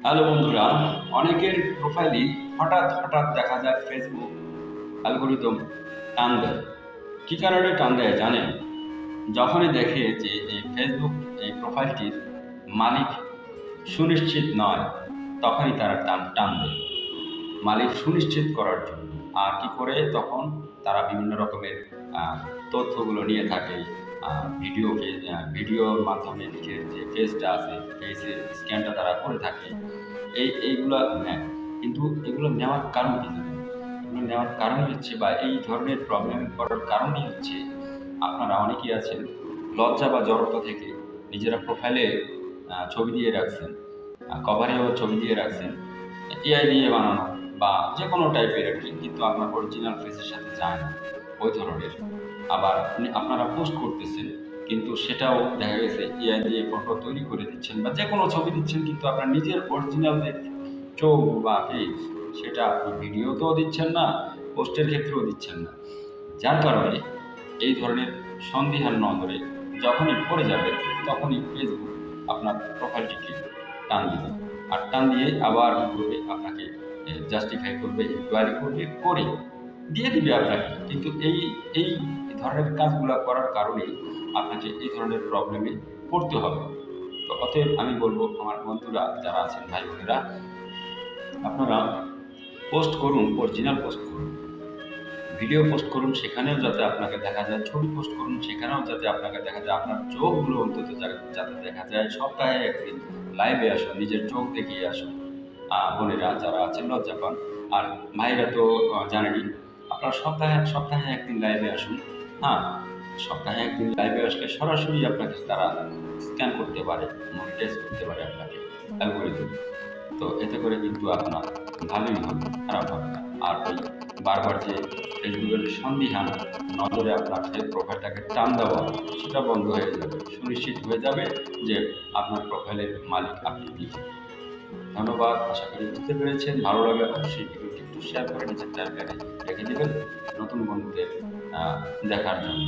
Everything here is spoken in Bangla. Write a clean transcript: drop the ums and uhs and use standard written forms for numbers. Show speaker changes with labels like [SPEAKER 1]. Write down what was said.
[SPEAKER 1] হ্যালো বন্ধুরা, অনেকের প্রোফাইলই হঠাৎ হঠাৎ দেখা যায় ফেসবুক অ্যালগোরিদম টান দেয়। কী কারণে টান দেয় জানেন? যখনই দেখে যে এই ফেসবুক এই প্রোফাইলটির মালিক সুনিশ্চিত নয়, তখনই তারা টান টান দেয় মালিক সুনিশ্চিত করার জন্য। আর কি করে তখন তারা বিভিন্ন রকমের আহ, তথ্যগুলো নিয়ে থাকে। ভিডিওর মাধ্যমে নিজের যে ফেসটা আছে, ফেসের স্ক্যানটা তারা করে থাকে। এইগুলো নেয়, কিন্তু এগুলো নেওয়ার কারণ কি জানেন? এগুলো নেওয়ার কারণ হচ্ছে, বা এই ধরনের প্রবলেম করার কারণই হচ্ছে, আপনারা অনেকেই আছেন লজ্জা বা জড়তা থেকে নিজেরা প্রোফাইলে ছবি দিয়ে রাখছেন, কভারেও ছবি দিয়ে রাখছেন এআই দিয়ে বানানো বা যে কোনো টাইপের আর কি, কিন্তু আপনার অরিজিনাল ফেসের সাথে যায় না ওই ধরনের। আবার আপনারা পোস্ট করতেছেন, কিন্তু সেটাও দেখা গেছে এআই দিয়ে ফটো তৈরি করে দিচ্ছেন বা যে কোনো ছবি দিচ্ছেন, কিন্তু আপনার নিজের অরিজিনাল যে চোখ বা ফেস, সেটা আপনি ভিডিওতেও দিচ্ছেন না, পোস্টের ক্ষেত্রেও দিচ্ছেন না। যার কারণে এই ধরনের সন্দিহান নজরে যখনই পড়ে যাবেন, তখনই ফেসবুক আপনার প্রোফাইলটিকে টান দিবে। আর টান দিয়ে আবার কি করবে, আপনাকে জাস্টিফাই করবে, ইনকোয়ারি করবে, করে দিয়ে দিবে আপনাকে। কিন্তু এই এই ধরনের কাজগুলো করার কারণেই আপনাকে এই ধরনের প্রবলেমে পড়তে হবে। তো অতএব আমি বলবো, আমার বন্ধুরা যারা আছেন, ভাই বোনেরা, আপনারা পোস্ট করুন, অরিজিনাল পোস্ট করুন, ভিডিও পোস্ট করুন, সেখানেও যাতে আপনাকে দেখা যায়, ছবি পোস্ট করুন, সেখানেও যাতে আপনাকে দেখা যায়, আপনার চোখগুলো অন্তত যাতে দেখা যায়। সপ্তাহে একদিন লাইভে আসুন, নিজের চোখ দেখিয়ে আসুন। বোনেরা যারা আছেন লজ্জা পান, আর ভাইরা তো জানেনই, আপনারা সপ্তাহে সপ্তাহে একদিন লাইভে আসুন। হ্যাঁ, সপ্তাহে একদিন লাইভে আসলে সরাসরি আপনাকে তারা স্ক্যান করতে পারে, মনিটাইজ করতে পারে আপনাকে অ্যালগোরিদম। তো এতে করে কিন্তু আপনার ভালোই হবে, খারাপ হবে না। আর ওই বারবার যে ফেসবুকের সন্দিহান নজরে আপনার সেই প্রোফাইলটাকে টান দেওয়া, সেটা বন্ধ হয়ে যাবে, সুনিশ্চিত হয়ে যাবে যে আপনার প্রোফাইলের মালিক আপনি নিজে। ধন্যবাদ, আশা করি বুঝতে পেরেছেন। ভালো লাগলে অবশ্যই ভিডিওটি একটু শেয়ার করে নিজের টাইমলাইনে রেখে দেবেন নতুন বন্ধুদের দেখার জন্য।